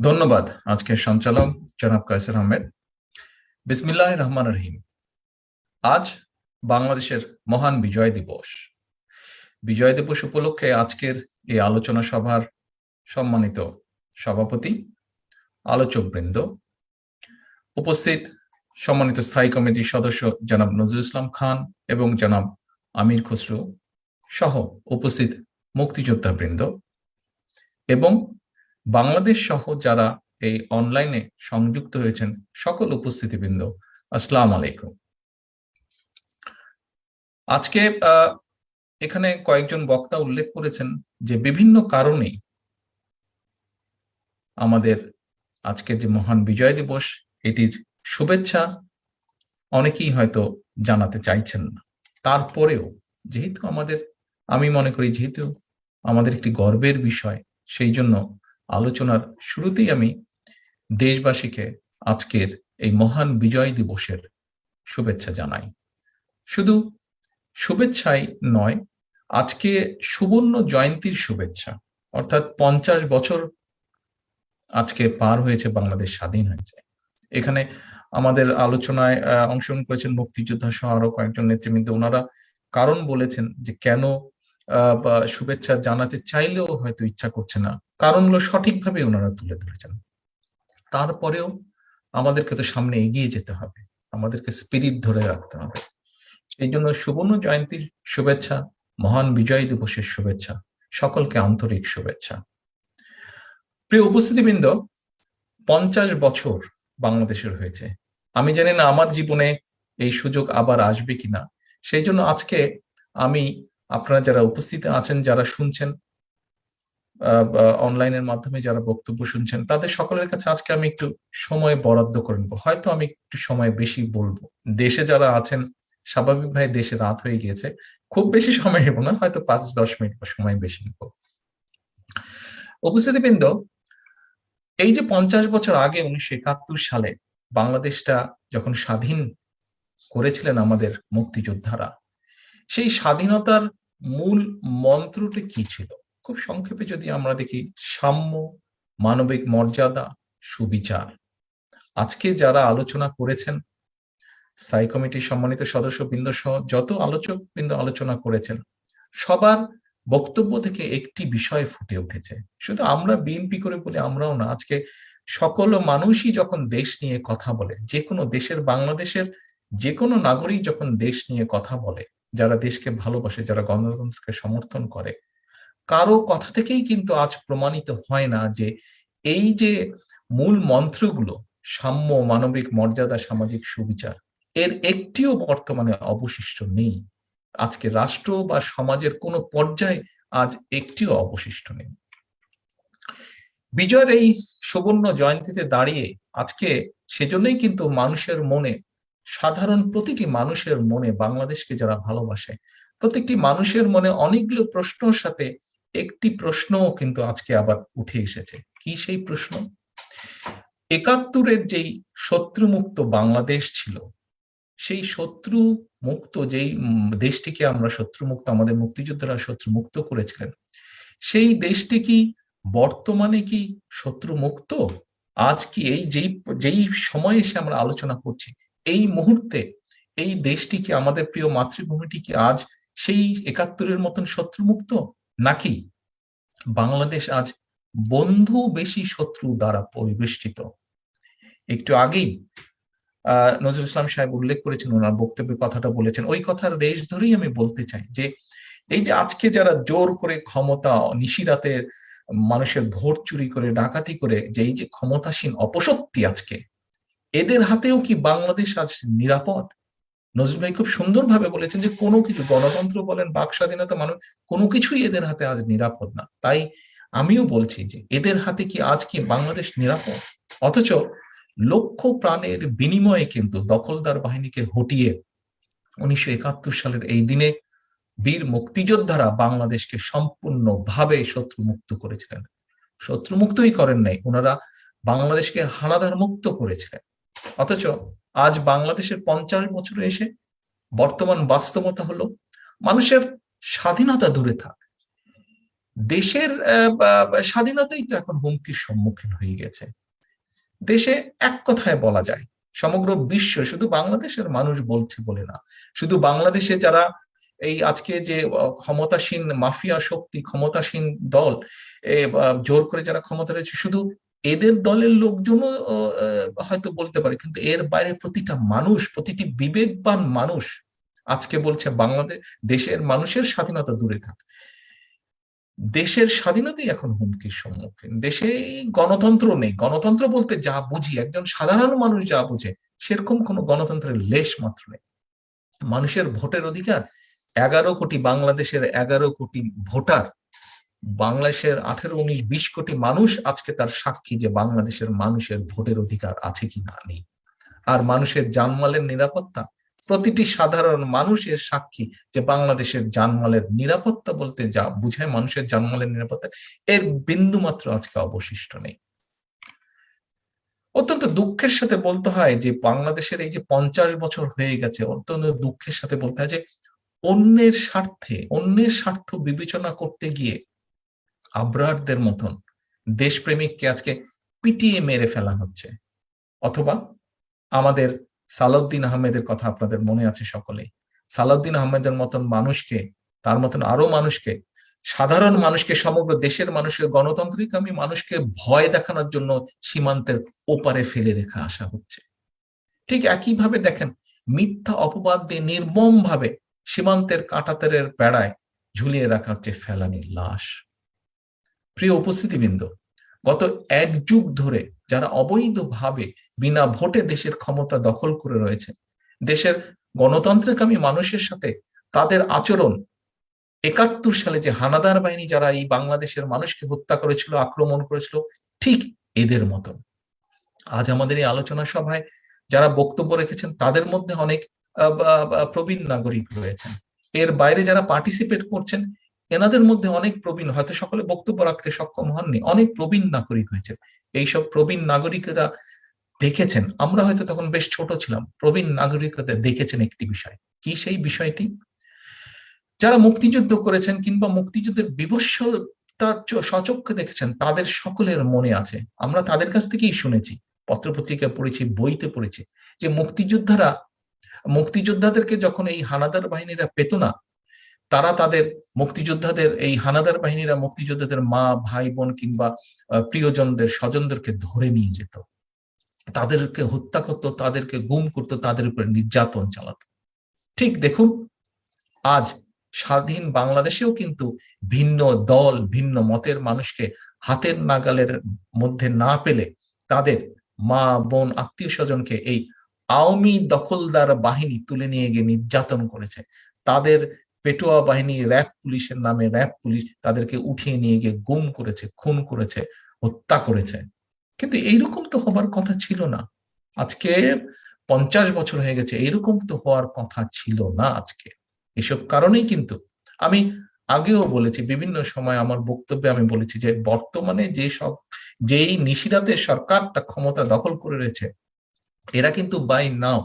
ধন্যবাদ আজকের সঞ্চালক জনাব কায়সার আহমেদ। বিসমিল্লাহির রহমানির রহিম। আজ বাংলাদেশের মহান বিজয় দিবস। বিজয় দিবস উপলক্ষে আজকের এই আলোচনা সভার সম্মানিত সভাপতি, আলোচকবৃন্দ, উপস্থিত সম্মানিত স্থায়ী কমিটির সদস্য জনাব নজরুল ইসলাম খান এবং জনাব আমির খসরু সহ উপস্থিত মুক্তিযোদ্ধাবৃন্দ এবং বাংলাদেশ সহ যারা এই অনলাইনে সংযুক্ত হয়েছেন সকল উপস্থিতিবৃন্দ, আসসালামু আলাইকুম। আজকে এখানে কয়েকজন বক্তা উল্লেখ করেছেন যে বিভিন্ন কারণে আমাদের আজকের যে মহান বিজয় দিবস এটির শুভেচ্ছা অনেকেই হয়তো জানাতে চাইছেন না। তারপরেও যেহেতু আমি মনে করি যেহেতু আমাদের একটি গর্বের বিষয়, সেই জন্য আলোচনার শুরুতেই আমি দেশবাসীকে আজকের এই মহান বিজয় দিবসের শুভেচ্ছা জানাই। শুধু শুভেচ্ছাই নয়, আজকে সুবর্ণ জয়ন্তীর শুভেচ্ছা, অর্থাৎ 50 বছর আজকে পার হয়েছে বাংলাদেশ স্বাধীন হয়েছে। এখানে আমাদের আলোচনায় অংশগ্রহণ করেছেন মুক্তিযোদ্ধা সহ আরো কয়েকজন নেতৃবৃন্দ। ওনারা কারণ বলেছেন যে কেন শুভেচ্ছা জানাতে চাইলেও হয়তো ইচ্ছা করছে না, কারণগুলো সঠিকভাবে ওনারা তুলে ধরেছেন। তারপরেও আমাদেরকে তো সামনে এগিয়ে যেতে হবে, আমাদেরকে স্পিরিট ধরে রাখতে হবে। সেই জন্য সুবর্ণ জয়ন্তীর শুভেচ্ছা, মহান বিজয় দিবসের শুভেচ্ছা, সকলকে আন্তরিক শুভেচ্ছা। প্রিয় উপস্থিতিবৃন্দ, 50 বছর বাংলাদেশের হয়েছে। আমি জানি না আমার জীবনে এই সুযোগ আবার আসবে কিনা। সেই জন্য আজকে আমি আপনারা যারা উপস্থিত আছেন, যারা শুনছেন অনলাইনের মাধ্যমে, যারা বক্তব্য শুনছেন, তাদের সকলের কাছে আজকে আমি একটু সময় বরাদ্দ করে নেবো। হয়তো আমি একটু সময় বেশি বলবো। দেশে যারা আছেন, স্বাভাবিকভাবে দেশে রাত হয়ে গিয়েছে, খুব বেশি সময় নেব না, হয়তো 5-10 মিনিট সময় বেশি নেব। উপস্থিতিবৃন্দ, এই যে 50 বছর আগে 1971 সালে বাংলাদেশটা যখন স্বাধীন করেছিলেন আমাদের মুক্তিযোদ্ধারা, সেই স্বাধীনতার মূল মন্ত্রটি কি ছিল? খুব সংক্ষেপে যদি আমরা দেখি, সাম্য, মানবিক মর্যাদা, সুবিচার। আজকে যারা আলোচনা করেছেন, স্থায়ী কমিটির সম্মানিত সদস্যবৃন্দ সহ যত আলোচকবৃন্দ আলোচনা করেছেন, সবার বক্তব্য থেকে একটি বিষয় ফুটে উঠেছে। শুধু আমরা বিএনপি করে বলে আমরাও না, আজকে সকল মানুষই যখন দেশ নিয়ে কথা বলে, যে কোনো দেশের, বাংলাদেশের যে কোনো নাগরিক যখন দেশ নিয়ে কথা বলে, যারা দেশকে ভালোবাসে, যারা গণতন্ত্রকে সমর্থন করে, কারো কথা থেকেই কিন্তু আজ প্রমাণিত হয় না যে এই যে মূল মন্ত্রগুলো, সাম্য, মানবিক মর্যাদা, সামাজিক সুবিচার, এর একটিও বর্তমানে অবশিষ্ট নেই। আজকে রাষ্ট্র বা সমাজের কোনো পর্যায়ে আজ একটিও অবশিষ্ট নেই। বিজয়ের এই সুবর্ণ জয়ন্তীতে দাঁড়িয়ে আজকে সেজন্যই কিন্তু মানুষের মনে, সাধারণ প্রতিটি মানুষের মনে, বাংলাদেশকে যারা ভালোবাসে প্রত্যেকটি মানুষের মনে অনেকগুলো প্রশ্নের সাথে একটি প্রশ্নও কিন্তু আজকে আবার উঠে এসেছে। কি সেই প্রশ্ন? 71-এর যেই শত্রুমুক্ত বাংলাদেশ ছিল, সেই শত্রু মুক্ত যেই দেশটিকে আমরা শত্রুমুক্ত, আমাদের মুক্তিযোদ্ধারা শত্রুমুক্ত করেছিলেন, সেই দেশটি কি বর্তমানে কি শত্রুমুক্ত? আজ কি এই যেই সময়ে এসে আমরা আলোচনা করছি, এই মুহূর্তে এই দেশটি কি, আমাদের প্রিয় মাতৃভূমিটি কি আজ সেই 71-এর মতন শত্রুমুক্ত, নাকি বাংলাদেশ আজ বন্ধু বেশি শত্রু দ্বারা পরিবেষ্টিত? একটু আগেই নজরুল ইসলাম সাহেব উল্লেখ করেছেন, ওনার বক্তব্যে কথাটা বলেছেন, ওই কথার রেশ ধরেই আমি বলতে চাই যে এই যে আজকে যারা জোর করে ক্ষমতা, নিশিরাতে মানুষের ভোট চুরি করে, ডাকাতি করে, যে এই যে ক্ষমতাসীন অপশক্তি আজকে, এদের হাতেও কি বাংলাদেশ আজ নিরাপদ? নজরুল ভাই খুব সুন্দরভাবে বলেছেন যে কোনো কিছু, গণতন্ত্র বলেন, বাক স্বাধীনতা, মানুষ, কোনো কিছুই এদের হাতে আজ নিরাপদ না। তাই আমিও বলছি যে এদের হাতে কি আজ কি বাংলাদেশ নিরাপদ? অথচ লক্ষ প্রাণের বিনিময়ে কিন্তু দখলদার বাহিনীকে হটিয়ে 1971 সালের এই দিনে বীর মুক্তিযোদ্ধারা বাংলাদেশকে সম্পূর্ণভাবে শত্রুমুক্ত করেছিলেন। শত্রুমুক্তই করেন নাই, ওনারা বাংলাদেশকে হানাদার মুক্ত করেছিলেন। অথচ আজ বাংলাদেশের 50 বছরে এসে বর্তমান বাস্তবতা হলো, মানুষের স্বাধীনতা দূরে থাক, দেশের স্বাধীনতাই তো এখন হুমকির সম্মুখীন হয়ে গেছে। দেশে এক কথায় বলা যায় সমগ্র বিশ্ব, শুধু বাংলাদেশের মানুষ বলছে বলে না, শুধু বাংলাদেশে যারা এই আজকে যে ক্ষমতাসীন মাফিয়া শক্তি, ক্ষমতাসীন দল জোর করে যারা ক্ষমতা রয়েছে, শুধু এদের দলের লোকজনও হয়তো বলতে পারে, কিন্তু এর বাইরে প্রতিটা মানুষ, প্রতিটি বিবেকবান মানুষ আজকে বলছে বাংলাদেশ দেশের মানুষের স্বাধীনতা দূরে থাক, দেশের স্বাধীনতাই এখন হুমকির সম্মুখীন। দেশে গণতন্ত্র নেই। গণতন্ত্র বলতে যা বুঝি, একজন সাধারণ মানুষ যা বুঝে সেরকম কোনো গণতন্ত্রের লেশ মাত্র নেই। মানুষের ভোটের অধিকার, 11 কোটি বাংলাদেশের 11 কোটি ভোটার, বাংলাদেশের 18, 19, 20 কোটি মানুষ আজকে তার সাক্ষী যে বাংলাদেশের মানুষের ভোটের অধিকার আছে কি না নেই। আর মানুষের জানমালের নিরাপত্তা, প্রতিটি সাধারণ মানুষের সাক্ষী যে বাংলাদেশের জানমালের নিরাপত্তা বলতে যা বুঝায় মানুষের জানমালের নিরাপত্তা, এর বিন্দু মাত্র আজকে অবশিষ্ট নেই। অত্যন্ত দুঃখের সাথে বলতে হয় যে বাংলাদেশের এই যে 50 বছর হয়ে গেছে, অত্যন্ত দুঃখের সাথে বলতে হয় যে অন্যের স্বার্থ বিবেচনা করতে গিয়ে আবরারদের মতন দেশপ্রেমিককে আজকে পিটিয়ে মেরে ফেলা হচ্ছে। অথবা আমাদের সালাউদ্দিন আহমেদের কথা আপনাদের মনে আছে সকলেই, সালাউদ্দিন আহমেদের মতন মানুষকে, তার মতন আরো মানুষকে, সাধারণ মানুষকে, সমগ্র দেশের মানুষকে, গণতান্ত্রিকামী মানুষকে ভয় দেখানোর জন্য সীমান্তের ওপারে ফেলে রেখে আসা হচ্ছে। ঠিক একইভাবে দেখেন, মিথ্যা অপবাদ দিয়ে নির্মম ভাবে সীমান্তের কাঁটাতারের বেড়ায় ঝুলিয়ে রাখা হচ্ছে ফেলানির লাশ। প্রিয় উপস্থিতিবৃন্দ, গত 1 যুগ ধরে যারা অবৈধভাবে বিনা ভোটে দেশের ক্ষমতা দখল করে রয়েছে, দেশের গণতন্ত্রকামী মানুষের সাথে তাদের আচরণ, 71 সালে যে হানাদার বাহিনী যারা এই বাংলাদেশের মানুষকে হত্যা করেছিল, আক্রমণ করেছিল, ঠিক এদের মতন। আজ আমাদের এই আলোচনা সভায় যারা বক্তব্য রেখেছেন তাদের মধ্যে অনেক প্রবীণ নাগরিক রয়েছেন, এর বাইরে যারা পার্টিসিপেট করছেন এনাদের মধ্যে অনেক প্রবীণ, হয়তো সকলে বক্তব্য রাখতে সক্ষম হননি, অনেক প্রবীণ নাগরিক হয়েছে। এইসব প্রবীণ নাগরিকেরা দেখেছেন, আমরা হয়তো তখন বেশ ছোট ছিলাম, প্রবীণ নাগরিকদের দেখেছেন একটি বিষয়। কি সেই বিষয়টি? যারা মুক্তিযুদ্ধ করেছেন কিংবা মুক্তিযুদ্ধের বিভৎসতা সচক্ষে দেখেছেন, তাদের সকলের মনে আছে, আমরা তাদের কাছ থেকেই শুনেছি, পত্রপত্রিকায় পড়েছি, বইতে পড়েছি, যে মুক্তিযোদ্ধাদেরকে যখন এই হানাদার বাহিনীরা পেত না, তারা তাদের মুক্তিযোদ্ধাদের, এই হানাদার বাহিনীরা মুক্তিযোদ্ধাদের মা, ভাই, বোন কিংবা প্রিয়জনদের, স্বজনদেরকে ধরে নিয়ে যেত, তাদেরকে হত্যা করতো, তাদেরকে গুম করতো, তাদের উপরে নির্যাতন চালাতো। ঠিক দেখুন, আজ স্বাধীন বাংলাদেশেও কিন্তু ভিন্ন দল, ভিন্ন মতের মানুষকে হাতের নাগালের মধ্যে না পেলে তাদের মা, বোন, আত্মীয় স্বজনকে এই আওয়ামী দখলদার বাহিনী তুলে নিয়ে গিয়ে নির্যাতন করেছে। তাদের পেটোয়া বাহিনী, র্যাব পুলিশের নামে র্যাব পুলিশ তাদেরকে উঠিয়ে নিয়ে গিয়ে গুম করেছে, খুন করেছে, হত্যা করেছে। কিন্তু এইরকম তো হবার কথা ছিল না। আজকে 50 বছর হয়ে গেছে, এইরকম তো হওয়ার কথা ছিল না। আজকে এসব কারণেই কিন্তু আমি আগেও বলেছি, বিভিন্ন সময় আমার বক্তব্যে আমি বলেছি যে বর্তমানে যেই নিশিরাতের সরকারটা ক্ষমতা দখল করে রয়েছে, এরা কিন্তু বাই নাও,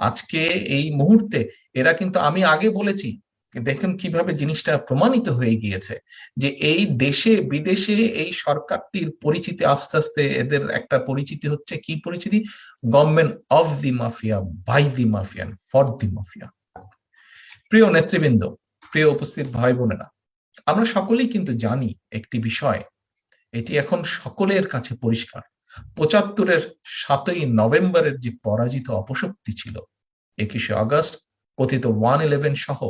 আজকে এই মুহূর্তে এরা কিন্তু, আমি আগে বলেছি, দেখুন কিভাবে জিনিসটা প্রমাণিত হয়ে গিয়েছে যে এই দেশে বিদেশে এই সরকারটির পরিচিতি আস্তে আস্তে, এদের একটা পরিচিতি হচ্ছে, কি পরিচিতি? Government of the mafia, by the mafia, for the mafia. প্রিয় নেতৃবৃন্দ, প্রিয় উপস্থিত ভাই বোনেরা, আমরা সকলেই কিন্তু জানি একটি বিষয়, এটি এখন সকলের কাছে পরিষ্কার। 75-এর 7ই নভেম্বরের যে পরাজিত অপশক্তি ছিল, 21শে আগস্ট কথিত 111 সহ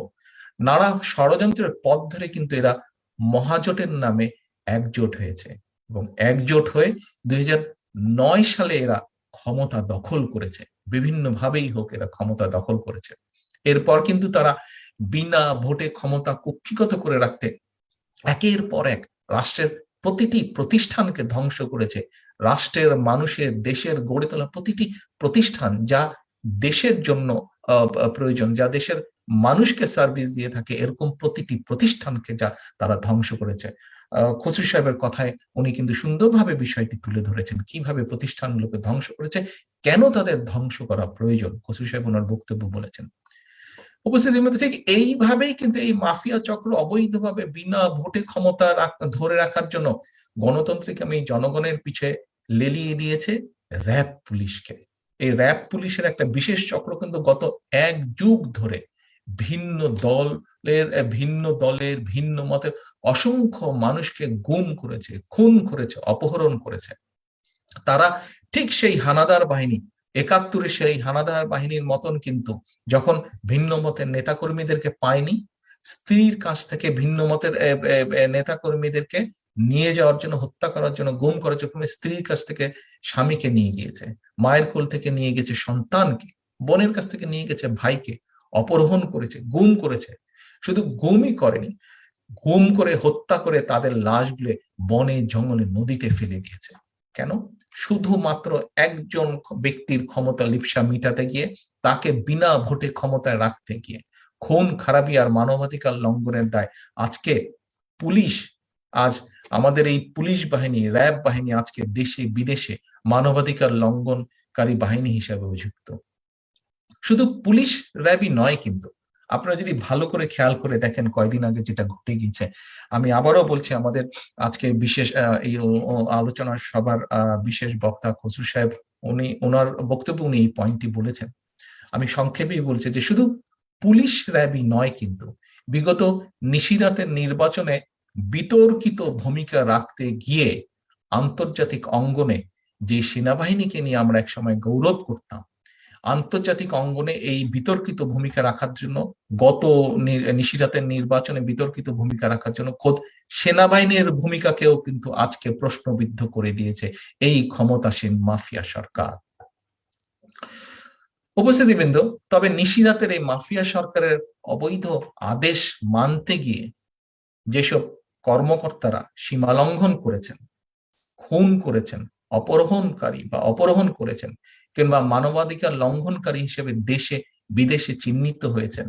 নানা ষড়যন্ত্রের পথ ধরে কিন্তু এরা মহাজোটের নামে একজোট হয়েছে এবং একজোট হয়ে 2009 সালে এরা ক্ষমতা দখল করেছে। বিভিন্ন ভাবেই হোক এরা ক্ষমতা দখল করেছে। এরপর কিন্তু তারা বিনা ভোটে ক্ষমতা কুক্ষিগত করে রাখতে একের পর এক রাষ্ট্রের প্রতিটি প্রতিষ্ঠানকে ধ্বংস করেছে। রাষ্ট্রের, মানুষের, দেশের গড়ে তোলা প্রতিটি প্রতিষ্ঠান যা দেশের জন্য প্রয়োজন, যা দেশের মানুষকে সার্ভিস দিয়ে থাকে, এরকম প্রতিটি প্রতিষ্ঠানকে যা তারা ধ্বংস করেছে। খসরু সাহেবের কথায় উনি কিন্তু সুন্দরভাবে বিষয়টি তুলে ধরেছেন, কিভাবে প্রতিষ্ঠানগুলোকে ধ্বংস করেছে, কেন তাদের ধ্বংস করা প্রয়োজন। খসরু সাহেব ওনার বক্তব্য বলেছেন। উপস্থিতি মতো ঠিক এইভাবেই কিন্তু এই মাফিয়া চক্র অবৈধভাবে বিনা ভোটে ক্ষমতা ধরে রাখার জন্য গণতন্ত্রকে আমি জনগণের পিছে লেলিয়ে দিয়েছে র্যাব পুলিশকে। এই র্যাব পুলিশের একটা বিশেষ চক্র কিন্তু গত 1 যুগ ধরে ভিন্ন দলের ভিন্ন মতের অসংখ্য মানুষকে গুম করেছে, খুন করেছে, অপহরণ করেছে। তারা ঠিক সেই হানাদার বাহিনী 71-এ সেই হানাদার বাহিনীর মতন কিন্তু যখন ভিন্ন মতের নেতাকর্মীদেরকে পায়নি, স্ত্রীর কাছ থেকে ভিন্ন মতের নেতাকর্মীদেরকে নিয়ে যাওয়ার জন্য, হত্যা করার জন্য, গুম করার জন্য স্ত্রীর কাছ থেকে স্বামীকে নিয়ে গিয়েছে, মায়ের কোল থেকে নিয়ে গেছে সন্তানকে, বোনের কাছ থেকে নিয়ে গেছে ভাইকে, অপহরণ করেছে, গুম করেছে। শুধু গুমই করেনি, গুম করে হত্যা করে তাদের লাশগুলো বনে জঙ্গলে নদীতে ফেলে দিয়েছে। কেন? শুধুমাত্র একজন ব্যক্তির ক্ষমতা লিপ্সা মিটাতে গিয়ে, তাকে বিনা ভোটে ক্ষমতায় রাখতে গিয়ে। খুন খারাপি আর মানবাধিকার লঙ্ঘনের দায় আজকে পুলিশ, আজ আমাদের এই পুলিশ বাহিনী, র্যাব বাহিনী আজকে দেশে বিদেশে মানবাধিকার লঙ্ঘনকারী বাহিনী হিসাবে অভিযুক্ত। শুধু পুলিশ র্যাবই নয় কিন্তু, আপনারা যদি ভালো করে খেয়াল করে দেখেন কয়দিন আগে যেটা ঘটে গিয়েছে, আমি আবারও বলছি, আমাদের আজকে বিশেষ এই আলোচনা সভার বিশেষ বক্তা খসরু সাহেব, ওনার বক্তব্যে উনি এই পয়েন্টটি বলেছেন। আমি সংক্ষেপেই বলছি যে শুধু পুলিশ র্যাবই নয় কিন্তু, বিগত নিশিরাতের নির্বাচনে বিতর্কিত ভূমিকা রাখতে গিয়ে আন্তর্জাতিক অঙ্গনে যে সেনাবাহিনীকে নিয়ে আমরা একসময় গৌরব করতাম, আন্তর্জাতিক অঙ্গনে এই বিতর্কিত ভূমিকা রাখার জন্য, গত নিশিরাতের নির্বাচনে বিতর্কিত ভূমিকা রাখার জন্য খোদ সেনাবাহিনীর ভূমিকাকেও কিন্তু আজকে প্রশ্নবিদ্ধ করে দিয়েছে এই ক্ষমতাসীন মাফিয়া সরকার। উপস্থিতিবৃন্দ, তবে নিশিরাতের এই মাফিয়া সরকারের অবৈধ আদেশ মানতে গিয়ে যেসব কর্মকর্তারা সীমা লঙ্ঘন করেছেন, খুন করেছেন, অপহরণ করেছেন, কিংবা মানবাধিকার লঙ্ঘনকারী হিসেবে দেশে বিদেশে চিহ্নিত হয়েছেন,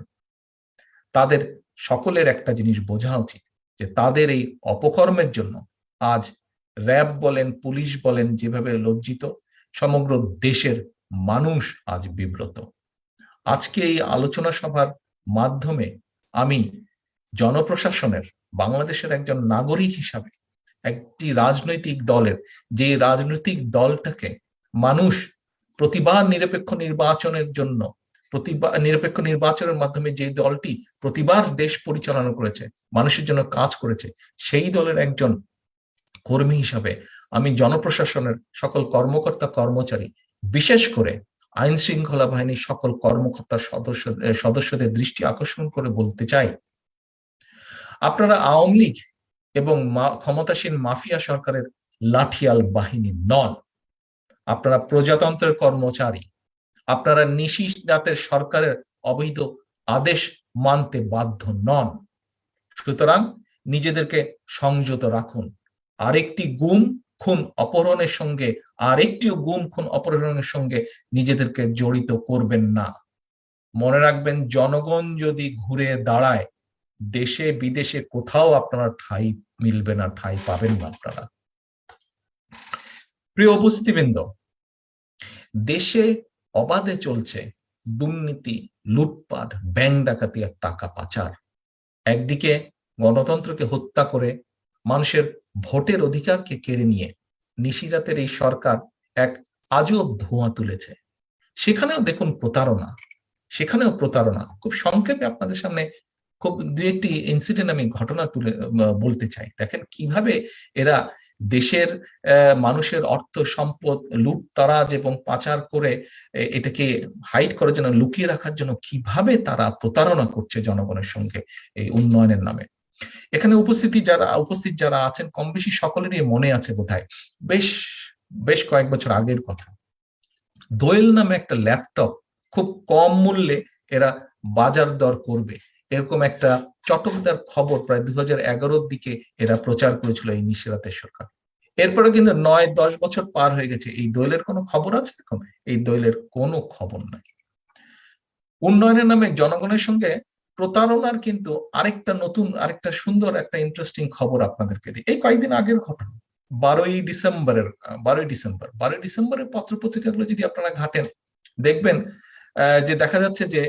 তাদের সকলের একটা জিনিস বোঝা উচিত যে তাদের এই অপকর্মের জন্য আজ র্যাব বলেন, পুলিশ বলেন যেভাবে লজ্জিত, সমগ্র দেশের মানুষ আজ বিব্রত। আজকে এই আলোচনা সভার মাধ্যমে আমি জনপ্রশাসনের, বাংলাদেশের একজন নাগরিক হিসাবে, একটি রাজনৈতিক দলের, যে রাজনৈতিক দলটাকে মানুষ প্রতিবার নিরপেক্ষ নির্বাচনের মাধ্যমে যে দলটি প্রতিবার দেশ পরিচালনা করেছে, মানুষের জন্য কাজ করেছে, সেই দলের একজন কর্মী হিসাবে আমি জনপ্রশাসনের সকল কর্মকর্তা কর্মচারী, বিশেষ করে আইন শৃঙ্খলা বাহিনীর সকল কর্মকর্তা সদস্যদের দৃষ্টি আকর্ষণ করে বলতে চাই, আপনারা আওয়ামী লীগ এবং ক্ষমতাসীন মাফিয়া সরকারের লাঠিয়াল বাহিনী নন। আপনারা প্রজাতন্ত্রের কর্মচারী। আপনারা নিশিরাতের সরকারের অবৈধ আদেশ মানতে বাধ্য নন। সুতরাং নিজেদেরকে সংযত রাখুন। আরেকটি গুম খুন অপহরণের সঙ্গে, আরেকটিও গুম খুন অপহরণের সঙ্গে নিজেদেরকে জড়িত করবেন না। মনে রাখবেন, জনগণ যদি ঘুরে দাঁড়ায়, দেশে বিদেশে কোথাও আপনারা ঠাঁই মিলবে না, ঠাঁই পাবেন না আপনারা। প্রিয় উপস্থিতিবৃন্দ, দেশে অবাধে চলছে দুর্নীতি, লুটপাট, ব্যাংক ডাকাতি আর টাকা পাচার। একদিকে গণতন্ত্রকে হত্যা করে মানুষের ভোটের অধিকারকে কেড়ে নিয়ে নিশিরাতের এই সরকার এক আজব ধোঁয়া তুলেছে। সেখানেও দেখুন প্রতারণা। খুব সংক্ষেপে আপনাদের সামনে খুব দু একটি ইনসিডেন্ট আমি ঘটনা তুলে বলতে চাই। দেখেন কিভাবে এরা দেশের মানুষের অর্থ সম্পদ লুটতারাজ এবং পাচার করে এটাকে হাইড করার জন্য, লুকিয়ে রাখার জন্য কিভাবে তারা প্রতারণা করছে জনগণের সঙ্গে এই উন্নয়নের নামে। এখানে উপস্থিত যারা আছেন কম বেশি সকলেরই মনে আছে বোধহয়, বেশ কয়েক বছর আগের কথা, দোয়েল নামে একটা ল্যাপটপ খুব কম মূল্যে এরা বাজার দর করবে, এরকম একটা চটকদার খবর প্রায় 2011-র দিকে এরা প্রচার করেছিল এই নিশিরাতের সরকার। এরপরে কিন্তু 9-10 বছর পার হয়ে গেছে, এই দোয়েলের কোনো খবর আছে এখন? এই দোয়েলের কোনো খবর নাই। উন্নয়নের নামে জনগণের সঙ্গে প্রতারণার কিন্তু আরেকটা সুন্দর একটা ইন্টারেস্টিং খবর আপনাদেরকে দিই। এই কয়েকদিন আগের ঘটনা, 12ই ডিসেম্বরের পত্রপত্রিকাগুলো যদি আপনারা ঘাটেন, দেখবেন যে দেখা যাচ্ছে যে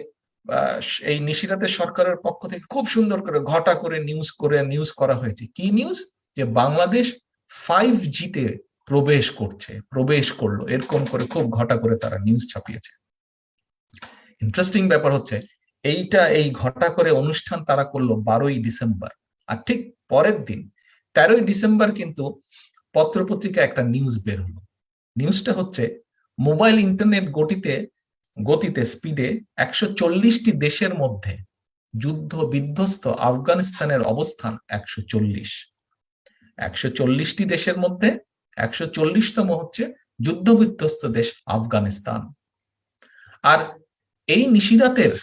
এই নিশিরাতের সরকারের পক্ষ থেকে খুব সুন্দর করে ঘটা করে নিউজ করা হয়েছে। কি নিউজ? যে বাংলাদেশ 5G-তে প্রবেশ করলো, এরকম করে খুব ঘটা করে তারা নিউজ ছাপিয়েছে। ইন্টারেস্টিং ব্যাপার হচ্ছে এই ঘটা করে অনুষ্ঠান তারা করলো 12ই ডিসেম্বর, আর ঠিক পরের দিন 13ই ডিসেম্বর কিন্তু পত্রপত্রিকা একটা নিউজ বের হলো। নিউজটা হচ্ছে মোবাইল ইন্টারনেট গতিতে স্পিডে 140টি দেশের মধ্যে যুদ্ধ বিধ্বস্ত আফগানিস্তানের অবস্থান 140টি দেশের মধ্যে 140তম হচ্ছে যুদ্ধ বিধ্বস্ত দেশ আফগানিস্তান। আর এই নিশিরাতের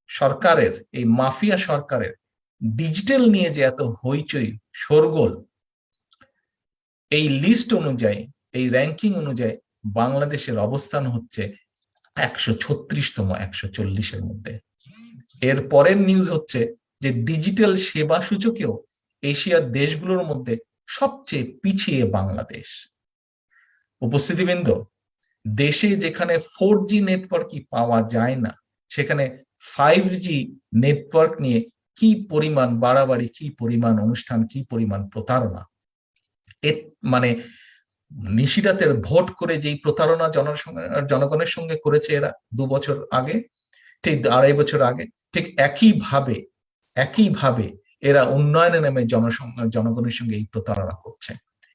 সরকারের, এই মাফিয়া সরকারের ডিজিটাল নিয়ে যে এত হইচই শোরগোল, এই লিস্ট অনুযায়ী, এই র্যাঙ্কিং অনুযায়ী বাংলাদেশের অবস্থান হচ্ছে 136তম 140-এর মধ্যে। এর পরের নিউজ হচ্ছে যে ডিজিটাল সেবা সূচকেও এশিয়ার দেশগুলোর মধ্যে সবচেয়ে পিছিয়ে বাংলাদেশ। উপস্থিতিবৃন্দ, দেশে যেখানে 4G নেটওয়ার্কই পাওয়া যায় না, সেখানে 5G নেটওয়ার্ক নিয়ে কি পরিমাণ বাড়াবাড়ি, কি পরিমাণ অনুষ্ঠান, কি পরিমাণ প্রতারণা। মানে নিশিরাতের ভোট করে যেই প্রতারণা জনগণের সঙ্গে করেছে এরা 2 বছর আগে, ঠিক 2.5 বছর আগে, ঠিক একইভাবে এরা উন্নয়নে নেমে জনগণের সঙ্গে এই প্রতারণা করছে।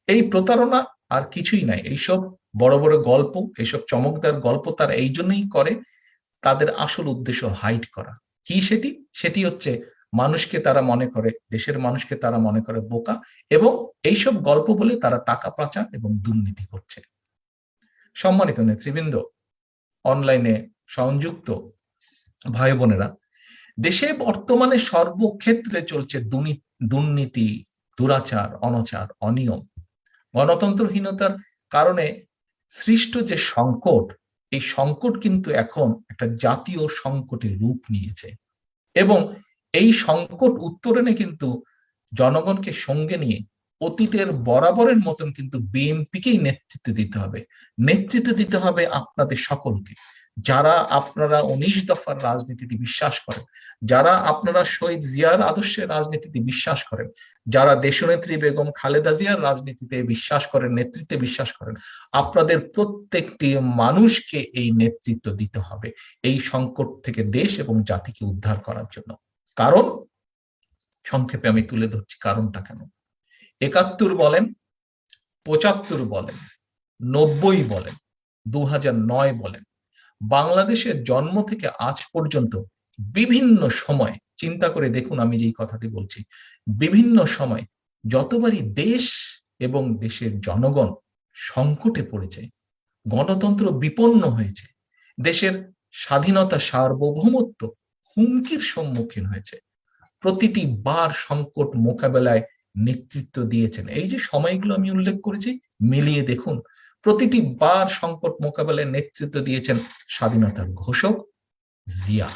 এই প্রতারণা আর কিছুই নাই, এইসব বড় বড় গল্প, এইসব চমকদার গল্প তারা এই জন্যই করে, তাদের আসল উদ্দেশ্য হাইড করা। কি সেটি হচ্ছে মানুষকে তারা মনে করে, দেশের মানুষকে তারা মনে করে বোকা, এবং এইসব গল্প বলে তারা টাকা পাচার এবং দুর্নীতি করছে। সম্মানিত নেতৃবৃন্দ, অনলাইনে সংযুক্ত ভাই বোনেরা, দেশে বর্তমানে সর্বক্ষেত্রে চলছে দুর্নীতি, দুরাচার, অনাচার, অনিয়ম। গণতন্ত্রহীনতার কারণে সৃষ্ট যে সংকট, এই সংকট কিন্তু এখন একটা জাতীয় সংকটের রূপ নিয়েছে, এবং এই সংকট উত্তরণে কিন্তু জনগণকে সঙ্গে নিয়ে অতীতের বরাবরের মতন কিন্তু বিএনপিকেই নেতৃত্ব দিতে হবে আপনাদের সকলকে, যারা আপনারা 19 দফার রাজনীতিতে বিশ্বাস করেন, যারা আপনারা শহীদ জিয়ার আদর্শের রাজনীতিতে বিশ্বাস করেন, যারা দেশনেত্রী বেগম খালেদা জিয়ার রাজনীতিতে বিশ্বাস করেন, নেতৃত্বে বিশ্বাস করেন, আপনাদের প্রত্যেকটি মানুষকে এই নেতৃত্ব দিতে হবে এই সংকট থেকে দেশ এবং জাতিকে উদ্ধার করার জন্য। কারণ সংক্ষেপে আমি তুলে ধরছি কারণটা কেন। 71 বলেন, 75 বলেন, 90 বলেন, 2009 বলেন, বাংলাদেশের জন্ম থেকে আজ পর্যন্ত বিভিন্ন সময়, চিন্তা করে দেখুন আমি যেই কথাটি বলছি, বিভিন্ন সময় যতবারই দেশ এবং দেশের জনগণ সংকটে পড়েছে, গণতন্ত্র বিপন্ন হয়েছে, দেশের স্বাধীনতা, সার্বভৌমত্ব হুমকির সম্মুখীন হয়েছে, প্রতিটি বার সংকট মোকাবেলায় নেতৃত্ব দিয়েছেন। এই যে সময়গুলো আমি উল্লেখ করেছি, মিলিয়ে দেখুন, প্রতিটি বার সংকট মোকাবেলায় নেতৃত্ব দিয়েছেন স্বাধীনতার ঘোষক জিয়া,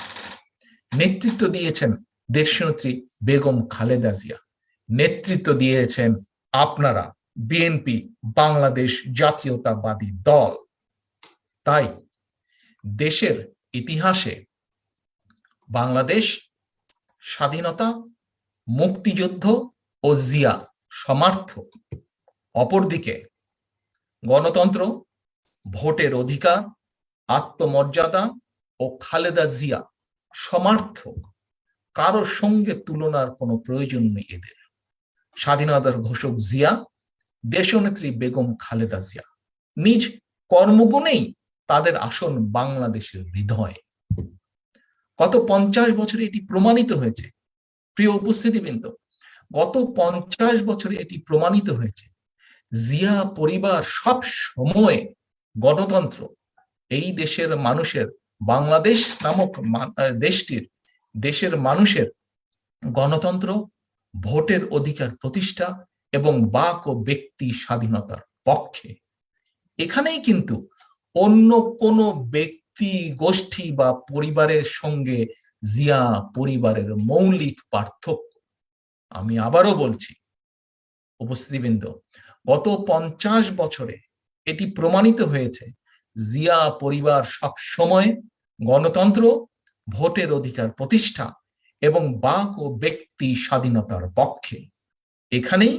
নেতৃত্ব দিয়েছেন দেশনেত্রী বেগম খালেদা জিয়া, নেতৃত্ব দিয়েছেন আপনারা বিএনপি, বাংলাদেশ জাতীয়তাবাদী দল। তাই দেশের ইতিহাসে বাংলাদেশ স্বাধীনতা, মুক্তিযুদ্ধ ও জিয়া সমার্থক, অপরদিকে গণতন্ত্র, ভোটের অধিকার, আত্মমর্যাদা ও খালেদা জিয়া সমার্থক। কারো সঙ্গে তুলনার কোনো প্রয়োজন নেই এদের। স্বাধীনতার ঘোষক জিয়া, দেশনেত্রী বেগম খালেদা জিয়া নিজ কর্মগুণেই তাদের আসন বাংলাদেশের হৃদয়ে। গত 50 বছরে এটি প্রমাণিত হয়েছে। প্রিয় উপস্থিতিবৃন্দ, গত 50 বছরে এটি প্রমাণিত হয়েছে, জিয়া পরিবার সব সময় গণতন্ত্র, এই দেশের মানুষের, বাংলাদেশ নামক দেশের মানুষের গণতন্ত্র, ভোটের অধিকার প্রতিষ্ঠা এবং বাক ও ব্যক্তি স্বাধীনতার পক্ষে। এখানেই কিন্তু অন্য কোনো ব্যক্তি, গোষ্ঠী বা পরিবারের সঙ্গে জিয়া পরিবারের মৌলিক পার্থক্য। আমি আবারও বলছি উপস্থিতিবৃন্দ, গত 50 বছরে এটি প্রমাণিত হয়েছে, জিয়া পরিবার সব সময় গণতন্ত্র, ভোটের অধিকার প্রতিষ্ঠা এবং বাক ও ব্যক্তি স্বাধীনতার পক্ষে। এখানেই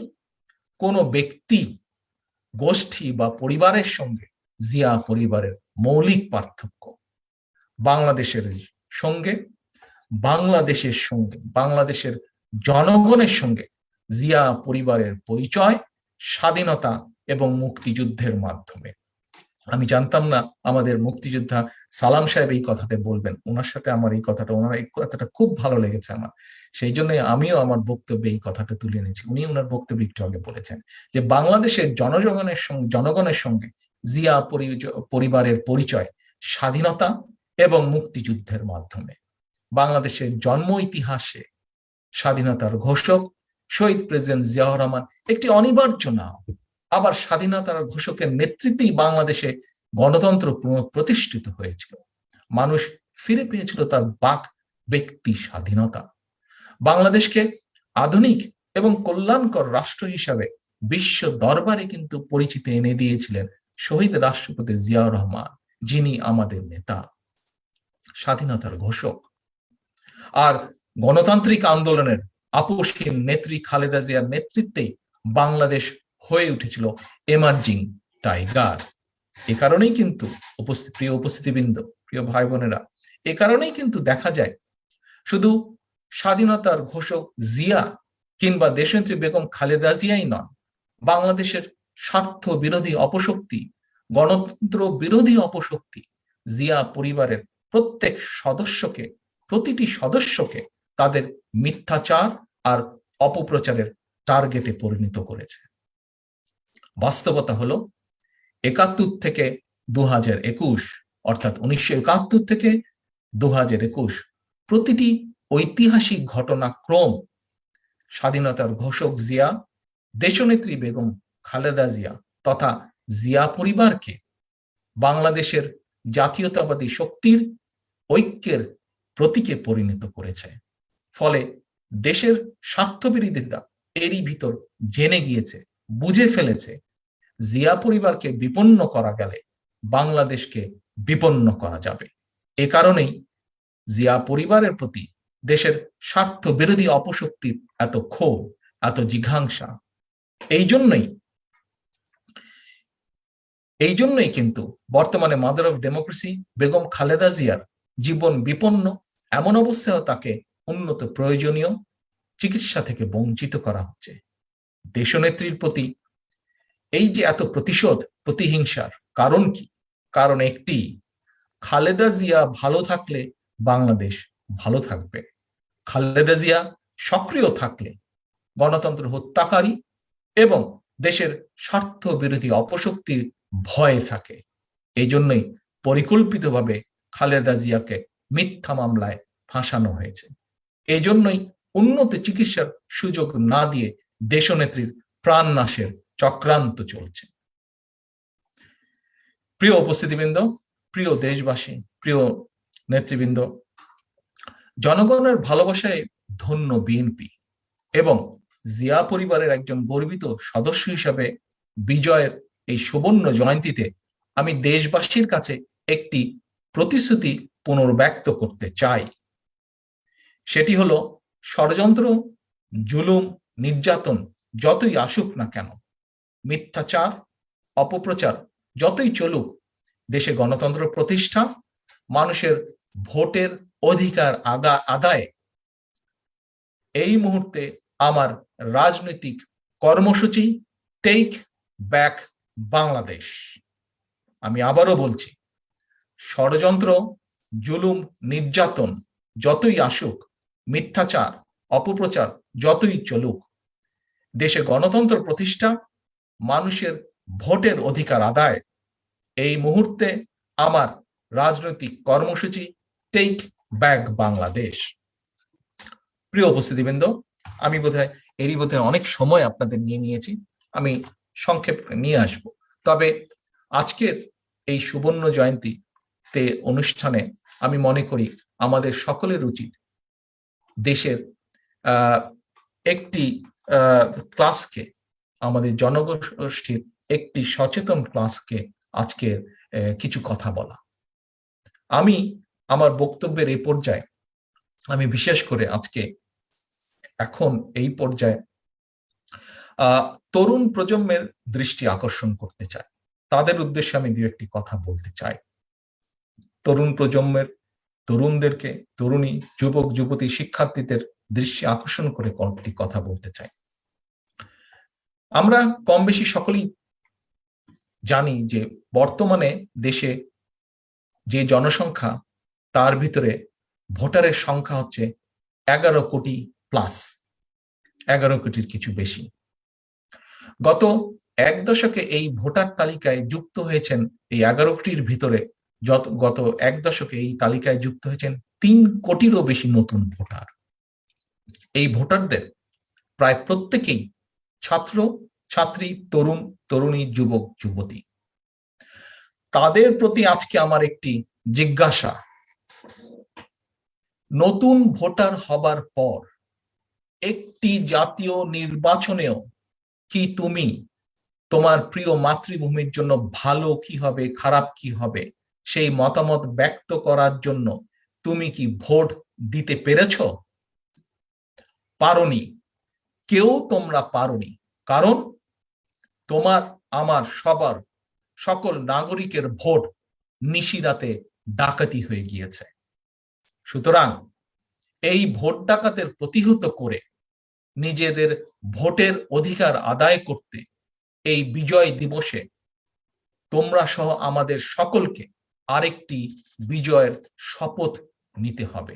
কোনো ব্যক্তি, গোষ্ঠী বা পরিবারের সঙ্গে জিয়া পরিবারের মৌলিক পার্থক্য। বাংলাদেশের সঙ্গে, বাংলাদেশের জনগণের সঙ্গে জিয়া পরিবারের পরিচয় স্বাধীনতা এবং মুক্তিযুদ্ধের মাধ্যমে। আমি জানতাম না আমাদের মুক্তিযোদ্ধা সালাম সাহেব এই কথাটা বলবেন, ওনার সাথে আমার ওনার এই কথাটা খুব ভালো লেগেছে আমার, সেই জন্য আমিও আমার বক্তব্যে এই কথাটা তুলে এনেছি। উনি ওনার বক্তব্য একটু আগে বলেছেন যে বাংলাদেশের জনগণের সঙ্গে জিয়া পরিবারের পরিচয় স্বাধীনতা এবং মুক্তিযুদ্ধের মাধ্যমে। বাংলাদেশের জন্ম ইতিহাসে স্বাধীনতার ঘোষক শহীদ প্রেসিডেন্ট জিয়াউর রহমান একটি অনিবার্য নাম। আবার স্বাধীনতার ঘোষকের নেতৃত্বেই বাংলাদেশে গণতন্ত্র প্রতিষ্ঠিত হয়েছিল। মানুষ ফিরে পেয়েছিল তার বাক ব্যক্তি স্বাধীনতা। বাংলাদেশকে আধুনিক এবং কল্যাণকর রাষ্ট্র হিসাবে বিশ্ব দরবারে কিন্তু পরিচিতি এনে দিয়েছিলেন শহীদ রাষ্ট্রপতি জিয়াউর রহমান, যিনি আমাদের নেতা, স্বাধীনতার ঘোষক। আর গণতান্ত্রিক আন্দোলনের আপসহীন নেত্রী খালেদা জিয়ার নেতৃত্বেই বাংলাদেশ হয়ে উঠেছিল এমার্জিং টাইগার। এ কারণেই কিন্তু প্রিয় উপস্থিতিবৃন্দ, প্রিয় ভাই বোনেরা, এ কারণেই কিন্তু দেখা যায় শুধু স্বাধীনতার ঘোষক জিয়া কিংবা দেশনেত্রী বেগম খালেদা জিয়াই নন, বাংলাদেশের স্বার্থ বিরোধী অপশক্তি, গণতন্ত্র বিরোধী অপশক্তি জিয়া পরিবারের প্রতিটি সদস্যকে তাদের মিথ্যাচার আর অপপ্রচারের টার্গেটে পরিণত করেছে। বাস্তবতা হলো ৭১ থেকে ২০২১, অর্থাৎ ১৯৭১ থেকে ২০২১ প্রতিটি ঐতিহাসিক ঘটনাক্রম স্বাধীনতার ঘোষক জিয়া, দেশনেত্রী বেগম খালেদা জিয়া তথা জিয়া পরিবারকে বাংলাদেশের জাতীয়তাবাদী শক্তির ঐক্যের প্রতীকে পরিণত করেছে। ফলে দেশের স্বার্থবিরোধীরা এরই ভিতর জেনে গিয়েছে, বুঝে ফেলেছে জিয়া পরিবারকে বিপন্ন করা গেলে বাংলাদেশকে বিপন্ন করা যাবে। এ কারণেই জিয়া পরিবারের প্রতি দেশের স্বার্থ বিরোধী অপশক্তির এত ক্ষোভ, এত জিঘাংসা। এই জন্যই কিন্তু বর্তমানে mother of democracy Begum Khaleda জিয়ার জীবন বিপন্ন, এমন অবস্থায় তাকে উন্নত প্রয়োজনীয় চিকিৎসা থেকে বঞ্চিত করা হচ্ছে। দেশনেত্রীর প্রতি এই যে এত প্রতিশোধ, প্রতিহিংসার কারণ কি? কারণ একটি, খালেদা জিয়া ভালো থাকলে বাংলাদেশ ভালো থাকবে। খালেদা জিয়া সক্রিয় থাকলে গণতন্ত্র হত্যাকারী এবং দেশের স্বার্থ বিরোধী অপশক্তির ভয় থাকে। এই জন্যই পরিকল্পিতভাবে খালেদা জিয়াকে মিথ্যা মামলায় ফাঁসানো হয়েছে। এই জন্যই উন্নত চিকিৎসার সুযোগ না দিয়ে দেশনেত্রীর প্রাণনাশের চক্রান্ত চলছে। প্রিয় উপস্থিতিবৃন্দ, প্রিয় দেশবাসী, প্রিয় নেতৃবৃন্দ, জনগণের ভালোবাসায় ধন্য বিএনপি এবং জিয়া পরিবারের একজন গর্বিত সদস্য হিসাবে বিজয়ের এই সুবর্ণ জয়ন্তীতে আমি দেশবাসীর কাছে একটি প্রতিশ্রুতি পুনর্ব্যক্ত করতে চাই। সেটি হলো, ষড়যন্ত্র, জুলুম, নির্যাতন যতই আসুক না কেন, মিথ্যাচার, অপপ্রচার যতই চলুক, দেশে গণতন্ত্র প্রতিষ্ঠা, মানুষের ভোটের অধিকার আদায়ে এই মুহূর্তে আমার রাজনৈতিক কর্মসূচি টেক ব্যাক বাংলাদেশ। আমি আবারও বলছি, ষড়যন্ত্র, জুলুম, নির্যাতন যতই আসুক, মিথ্যাচার, অপপ্রচার যতই চলুক, দেশে গণতন্ত্র প্রতিষ্ঠা, মানুষের ভোটের অধিকার আদায়, এই মুহূর্তে আমার রাজনৈতিক কর্মসূচি টেক ব্যাক বাংলাদেশ। প্রিয় উপস্থিতিবৃন্দ, আমি এরই বোধহয় অনেক সময় আপনাদের নিয়েছি, আমি সংক্ষেপ নিয়ে আসব। তবে আজকের এই সুবর্ণ জয়ন্তীতে অনুষ্ঠানে আমি মনে করি আমাদের সকলের উচিত দেশের একটি ক্লাসকে, আমাদের জনগোষ্ঠীর একটি সচেতন ক্লাসকে আজকের কিছু কথা বলা। আমি আমার বক্তব্যের এই পর্যায়ে আমি বিশেষ করে আজকে এখন এই পর্যায়ে তরুণ প্রজন্মের দৃষ্টি আকর্ষণ করতে চাই। তাদের উদ্দেশ্যে আমি দু একটি কথা বলতে চাই। তরুণ প্রজন্মের তরুণদেরকে, তরুণী, যুবক, যুবতী, শিক্ষার্থীদের দৃষ্টি আকর্ষণ করে কয়েকটি কথা বলতে চাই। আমরা কম বেশি সকলেই জানি যে বর্তমানে দেশে যে জনসংখ্যা, তার ভিতরে ভোটারের সংখ্যা হচ্ছে 11 কোটি প্লাস, 11 কোটির কিছু বেশি। গত এক দশকে এই ভোটার তালিকায় যুক্ত হয়েছেন, এই 11 কোটির ভিতরে গত এক দশকে এই তালিকায় যুক্ত হয়েছেন 3 কোটিরও বেশি নতুন ভোটার। এই ভোটারদের প্রায় প্রত্যেকেই ছাত্র, ছাত্রী, তরুণ, তরুণী, যুবক, যুবতী। তাদের প্রতি আজকে আমার একটি জিজ্ঞাসা, নতুন ভোটার হবার পর একটি জাতীয় নির্বাচনেও কি তুমি তোমার প্রিয় মাতৃভূমির জন্য ভালো কি হবে, খারাপ কি হবে, সেই মতামত ব্যক্ত করার জন্য তুমি কি ভোট দিতে পেরেছ? পারোনি। কেউ তোমরা পারোনি, কারণ তোমার, আমার, সবার, সকল নাগরিকের ভোট নিশিরাতে ডাকাতি হয়ে গিয়েছে। সুতরাং এই ভোট ডাকাতের প্রতিহত করে নিজেদের ভোটের অধিকার আদায় করতে এই বিজয় দিবসে তোমরা সহ আমাদের সকলকে আরেকটি বিজয়ের শপথ নিতে হবে।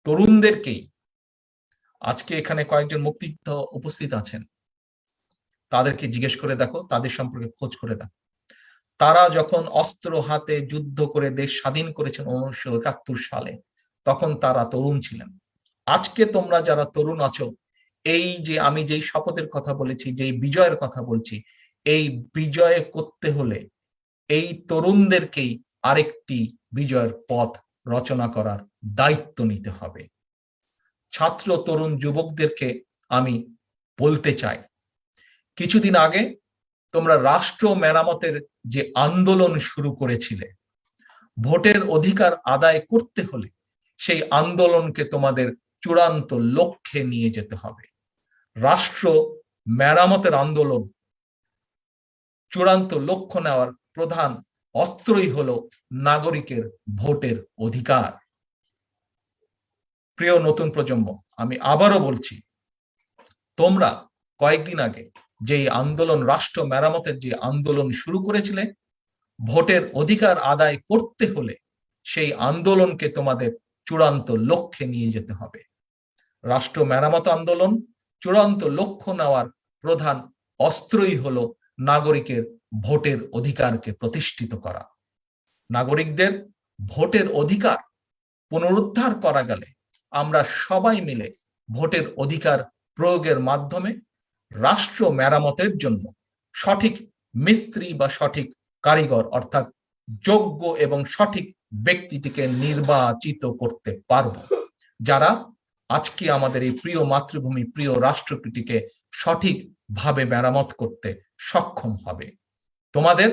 তরুণদেরকেই, আজকে এখানে কয়েকজন মুক্তিযোদ্ধা উপস্থিত আছেন, তাদেরকে জিজ্ঞেস করে দেখো, তাদের সম্পর্কে খোঁজ করে দেখো। তারা যখন অস্ত্র হাতে যুদ্ধ করে দেশ স্বাধীন করেছেন 1971 সালে, তখন তারা তরুণ ছিলেন। আজকে তোমরা যারা তরুণ আছো, এই যে আমি যেই শপথের কথা বলেছি, যেই বিজয়ের কথা বলছি, এই বিজয় করতে হলে এই তরুণদেরকেই আরেকটি বিজয়ের পথ রচনা করার দায়িত্ব নিতে হবে। ছাত্র, তরুণ, যুবকদেরকে আমি বলতে চাই, কিছুদিন আগে তোমরা রাষ্ট্র মেরামতের যে আন্দোলন শুরু করেছিলে, ভোটের অধিকার আদায় করতে হলে সেই আন্দোলনকে তোমাদের চূড়ান্ত লক্ষ্যে নিয়ে যেতে হবে। রাষ্ট্র মেরামতের আন্দোলন চূড়ান্ত লক্ষ্য নেওয়ার প্রধান অস্ত্রই হলো নাগরিকের ভোটের অধিকার। প্রিয় নতুন প্রজন্ম, আমি আবারও বলছি, তোমরা কয়েকদিন আগে যে আন্দোলন, রাষ্ট্র মেরামতের যে আন্দোলন শুরু করেছিলে, ভোটের অধিকার আদায় করতে হলে সেই আন্দোলনকে তোমাদের চূড়ান্ত লক্ষ্যে নিয়ে যেতে হবে। রাষ্ট্র মেরামত আন্দোলন চূড়ান্ত লক্ষ্য নেওয়ার প্রধান অস্ত্রই হলো নাগরিকের ভোটের অধিকারকে প্রতিষ্ঠিত করা। নাগরিকদের ভোটের অধিকার পুনরুদ্ধার করা গেলে আমরা সবাই মিলে ভোটের অধিকার প্রয়োগের মাধ্যমে রাষ্ট্র মেরামতের জন্য সঠিক মিস্ত্রি বা সঠিক কারিগর, অর্থাৎ যোগ্য এবং সঠিক ব্যক্তিটিকে নির্বাচিত করতে পারব, যারা আজকে আমাদের এই প্রিয় মাতৃভূমি, প্রিয় রাষ্ট্রটিকে সঠিকভাবে মেরামত করতে সক্ষম হবে। তোমাদের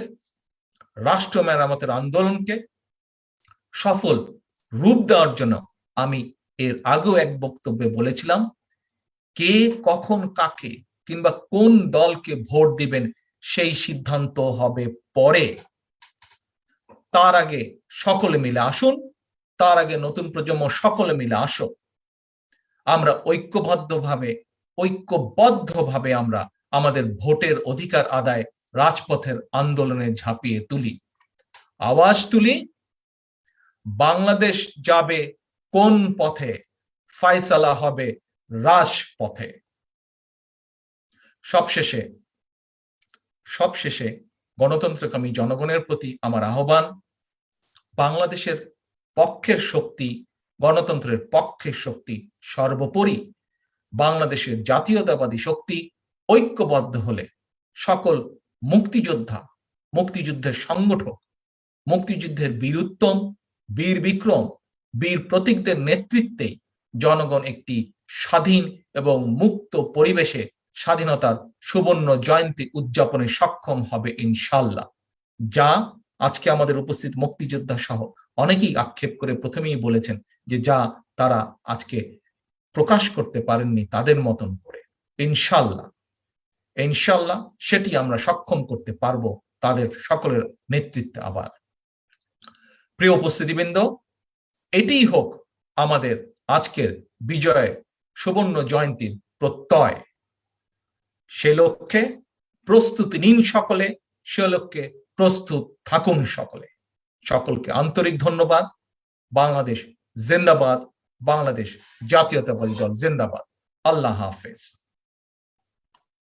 রাষ্ট্র মেরামতের আন্দোলনকে সফল রূপ দেওয়ার জন্য আমি এর আগেও এক বক্তব্যে বলেছিলাম, কে কখন কাকে কিংবা কোন দলকে ভোট দিবেন সেই সিদ্ধান্ত হবে পরে। তার আগে সকলে মিলে আসুন, তার আগে নতুন প্রজন্ম সকলে মিলে আসো, আমরা ঐক্যবদ্ধভাবে আমরা আমাদের ভোটের অধিকার আদায় রাজপথের আন্দোলনে ঝাঁপিয়ে তুলি, আওয়াজ তুলি। বাংলাদেশ যাবে কোন পথে? ফয়সালা হবে রাজপথে। সবশেষে গণতন্ত্রকামী জনগণের প্রতি আমার আহ্বান, বাংলাদেশের পক্ষের শক্তি, গণতন্ত্রের পক্ষের শক্তি সর্বোপরি, বাংলাদেশের জাতীয়তাবাদী শক্তি ঐক্যবদ্ধ হলে সকল মুক্তিযোদ্ধা, মুক্তিযুদ্ধের সংগঠক, মুক্তিযুদ্ধের বীর উত্তম, বীর বিক্রম, বীর প্রতীকদের নেতৃত্বে জনগণ একটি স্বাধীন এবং মুক্ত পরিবেশে স্বাধীনতার সুবর্ণ জয়ন্তী উদযাপনে সক্ষম হবে ইনশাল্লাহ, যা আজকে আমাদের উপস্থিত মুক্তিযোদ্ধা সহ অনেকেই আক্ষেপ করে প্রথমেই বলেছেন যে যা তারা আজকে প্রকাশ করতে পারেননি তাদের মতন করে, ইনশাল্লাহ ইনশাল্লাহ সেটি আমরা সক্ষম করতে পারবো তাদের সকলের নেতৃত্বে। আবার প্রিয় উপস্থিতিবৃন্দ, এটিই হোক আমাদের আজকের বিজয় সুবর্ণ জয়ন্তীর প্রত্যয়। সে লক্ষ্যে প্রস্তুতি নিন সকলে, সে লক্ষ্যে প্রস্তুত থাকুন সকলে। সকলকে আন্তরিক ধন্যবাদ। বাংলাদেশ জিন্দাবাদ, বাংলাদেশ জাতীয়তাবাদী দল জিন্দাবাদ। আল্লাহ হাফেজ।